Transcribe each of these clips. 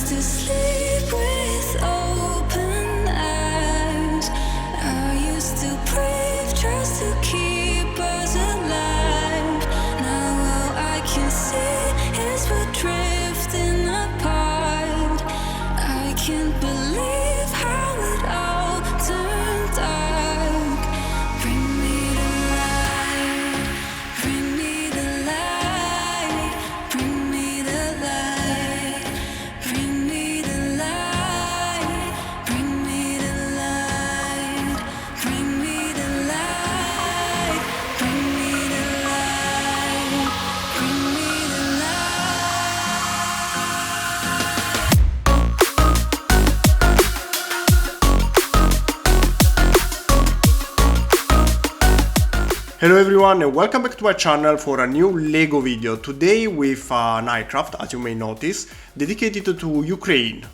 used to sleep with open eyes. I used to brave just to keep us alive. Now all I can see is we're drifting apart. I can't believe how it all turned dark. Bring me the light, bring me the light, bring me the light, bring me the light, bring me the light, bring me the light, bring me the light, bring me the light. Hello everyone and welcome back to my channel for a new LEGO video. Today with an aircraft, as you may notice, dedicated to Ukraine.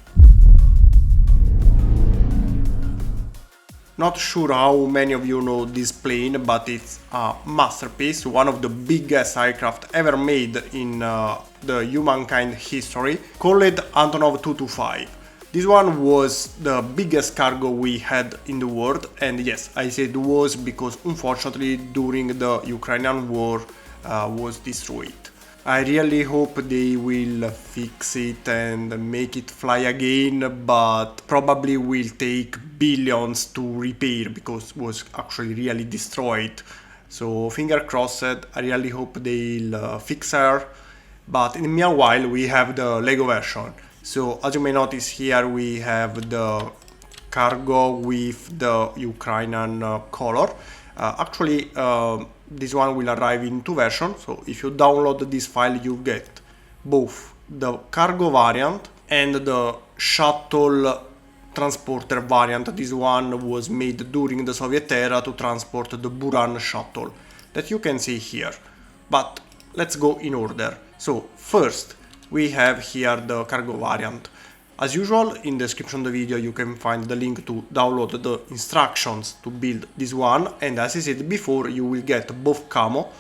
Not sure how many of you know this plane, but it's a masterpiece, one of the biggest aircraft ever made in the humankind history, called Antonov AN-225. This one was the biggest cargo we had in the world, and yes, I said was because unfortunately during the Ukrainian war was destroyed. I really hope they will fix it and make it fly again, but probably will take billions to repair because it was actually really destroyed. So finger crossed, I really hope they'll fix her, but in the meanwhile we have the LEGO version. So as you may notice here we have the cargo with the Ukrainian color. Actually this one will arrive in two versions, so if you download this file you get both the cargo variant and the shuttle transporter variant. This one was made during the Soviet era to transport the Buran Shuttle that you can see here. But let's go in order. So first we have here the cargo variant. As usual, in the description of the video you can find the link to download the instructions to build this one, and as I said before, you will get both camo,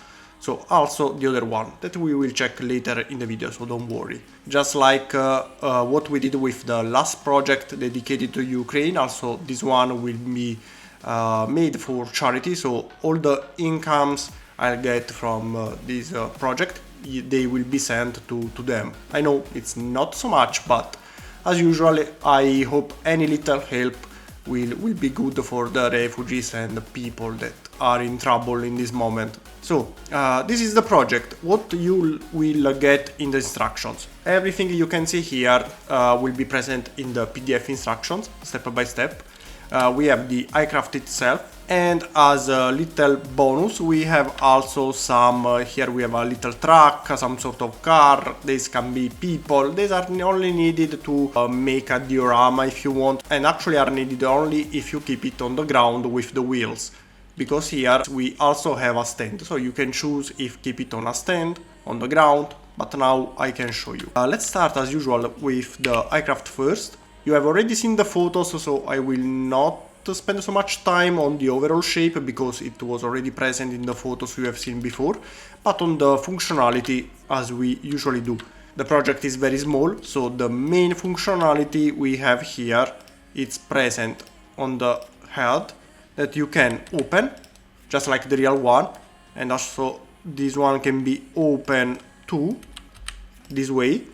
so also the other one that we will check later in the video, so don't worry. Just like what we did with the last project dedicated to Ukraine, also this one will be made for charity, so all the incomes I'll get from this project, they will be sent to them. I know it's not so much, but as usual I hope any little help will be good for the refugees and the people that are in trouble in this moment. So this is the project. What you will get in the instructions. Everything you can see here will be present in the PDF instructions step by step. We have the aircraft itself, and as a little bonus we have also some, here we have a little truck, some sort of car, these can be people, these are only needed to make a diorama if you want, and actually are needed only if you keep it on the ground with the wheels, because here we also have a stand, so you can choose if keep it on a stand, on the ground, but now I can show you. Let's start as usual with the aircraft first. You have already seen the photos, so I will not spend so much time on the overall shape because it was already present in the photos you have seen before, but on the functionality as we usually do. The project is very small, so the main functionality we have here, it's present on the head that you can open, just like the real one, and also this one can be open too, this way.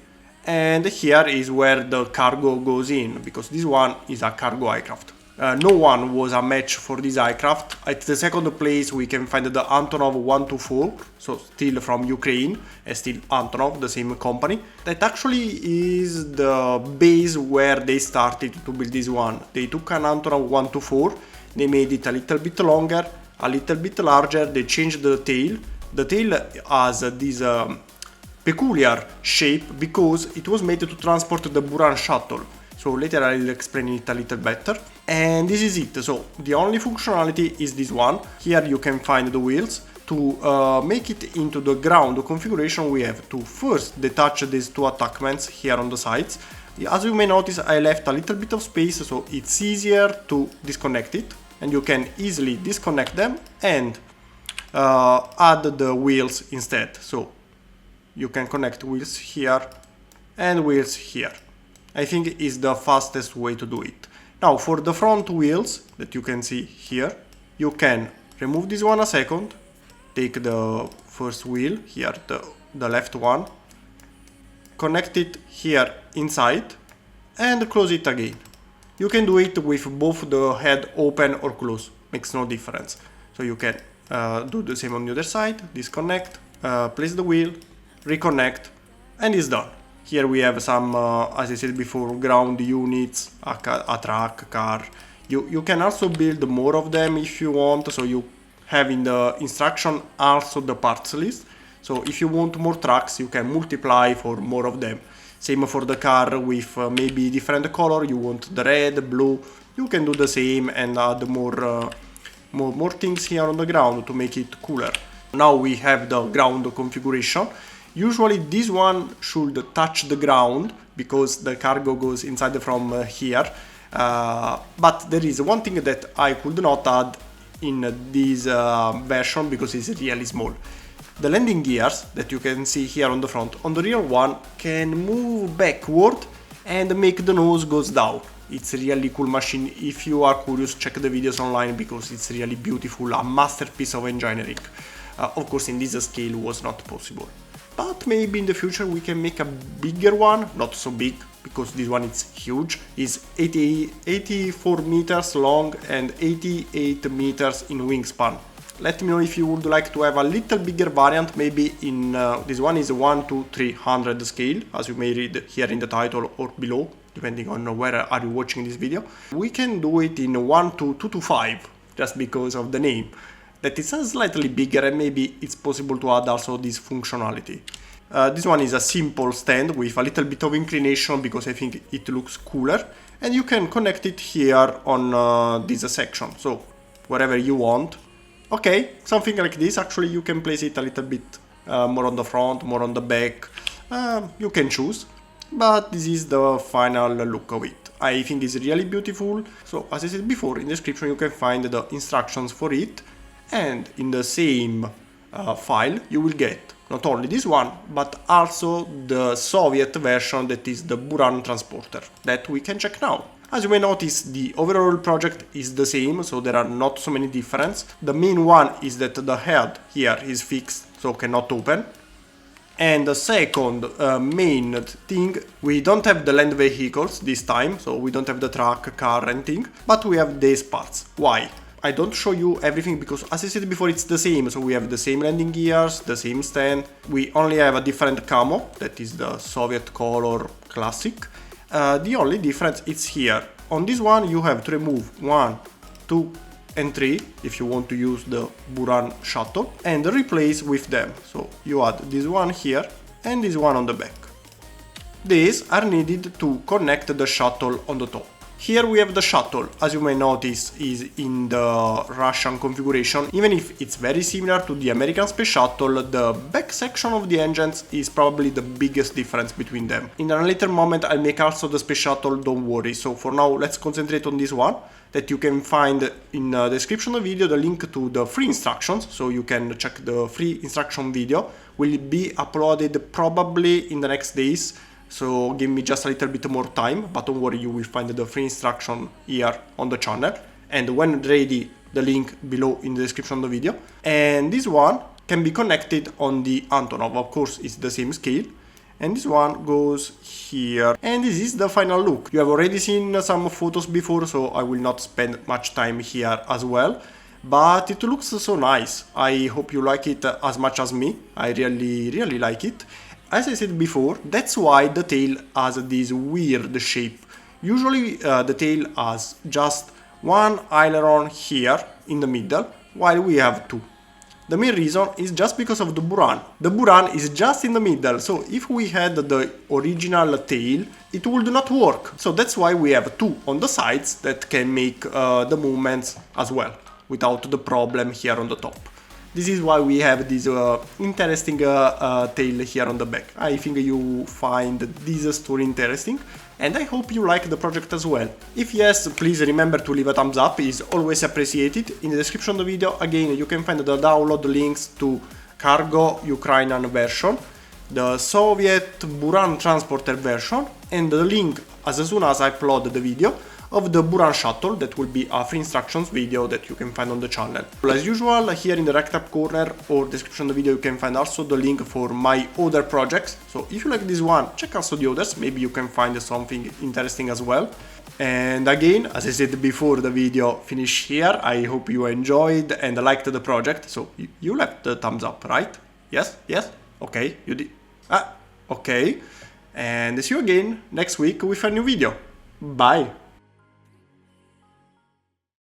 And here is where the cargo goes in, because this one is a cargo aircraft. No one was a match for this aircraft. At the second place we can find the Antonov AN-255, so still from Ukraine, and still Antonov, the same company. That actually is the base where they started to build this one. They took an Antonov AN-255, they made it a little bit longer, a little bit larger, they changed the tail. The tail has this peculiar shape because it was made to transport the Buran Shuttle. So later I'll explain it a little better. And this is it. So the only functionality is this one. Here you can find the wheels. To make it into the ground configuration, we have to first detach these two attachments here on the sides. As you may notice, I left a little bit of space, so it's easier to disconnect it. And you can easily disconnect them and add the wheels instead. So you can connect wheels here and wheels here, I think is the fastest way to do it. Now for the front wheels that you can see here, you can remove this one a second, take the first wheel here, the left one, connect it here inside and close it again. You can do it with both the head open or closed, makes no difference. So you can do the same on the other side, disconnect, place the wheel, reconnect, and it's done. Here we have some, as I said before, ground units, a truck, car. You can also build more of them if you want, so you have in the instruction also the parts list. So if you want more trucks, you can multiply for more of them. Same for the car with maybe different color, you want the red, blue, you can do the same and add more things here on the ground to make it cooler. Now we have the ground configuration. Usually this one should touch the ground because the cargo goes inside from here. But there is one thing that I could not add in this version because it's really small. The landing gears that you can see here on the front, on the rear one, can move backward and make the nose goes down. It's a really cool machine. If you are curious, check the videos online because it's really beautiful, a masterpiece of engineering. Of course, in this scale was not possible. But maybe in the future we can make a bigger one, not so big, because this one is huge. It's 84 meters long and 88 meters in wingspan. Let me know if you would like to have a little bigger variant, maybe in this one is 1 to 300 scale, as you may read here in the title or below, depending on where are you watching this video. We can do it in 1 to 225, just because of the name. That is slightly bigger and maybe it's possible to add also this functionality. This one is a simple stand with a little bit of inclination because I think it looks cooler, and you can connect it here on this section, so wherever you want. Okay, something like this. Actually you can place it a little bit more on the front, more on the back, you can choose, but this is the final look of it. I think it's really beautiful. So as I said before, in the description you can find the instructions for it, and in the same file you will get not only this one but also the Soviet version, that is the Buran transporter, that we can check now. As you may notice, the overall project is the same, so there are not so many differences. The main one is that the head here is fixed, so cannot open. And the second main thing, we don't have the land vehicles this time, so we don't have the truck, car and thing, but we have these parts. Why? I don't show you everything because, as I said before, it's the same. So we have the same landing gears, the same stand. We only have a different camo, that is the Soviet color classic. The only difference is here. On this one you have to remove 1, 2 and 3 if you want to use the Buran Shuttle, and replace with them. So you add this one here and this one on the back. These are needed to connect the shuttle on the top. Here we have the shuttle, as you may notice is in the Russian configuration. Even if it's very similar to the American space shuttle, the back section of the engines is probably the biggest difference between them. In a later moment I'll make also the space shuttle, don't worry. So for now let's concentrate on this one, that you can find in the description of the video the link to the free instructions, so you can check the free instruction video. Will be uploaded probably in the next days. So give me just a little bit more time, but don't worry, you will find the free instruction here on the channel, and when ready the link below in the description of the video. And this one can be connected on the Antonov, of course it's the same scale, and this one goes here, and this is the final look. You have already seen some photos before, so I will not spend much time here as well, but it looks so nice. I hope you like it as much as me. I really like it. As I said before, that's why the tail has this weird shape. Usually the tail has just one aileron here in the middle, while we have two. The main reason is just because of the Buran. The Buran is just in the middle, so if we had the original tail, it would not work. So that's why we have two on the sides that can make the movements as well, without the problem here on the top. This is why we have this interesting tail here on the back. I think you find this story interesting, and I hope you like the project as well. If yes, please remember to leave a thumbs up, it's always appreciated. In the description of the video, again, you can find the download links to Cargo Ukrainian version. the Soviet Buran transporter version, and the link as soon as I upload the video of the Buran Shuttle. That will be a free instructions video that you can find on the channel. As usual, here in the right top corner or description of the video you can find also the link for my other projects. So if you like this one, check also the others, maybe you can find something interesting as well. And again, as I said before the video finish here, I hope you enjoyed and liked the project. So you left the thumbs up, right? Yes? Yes? Okay, you did. Okay. And see you again next week with a new video. Bye!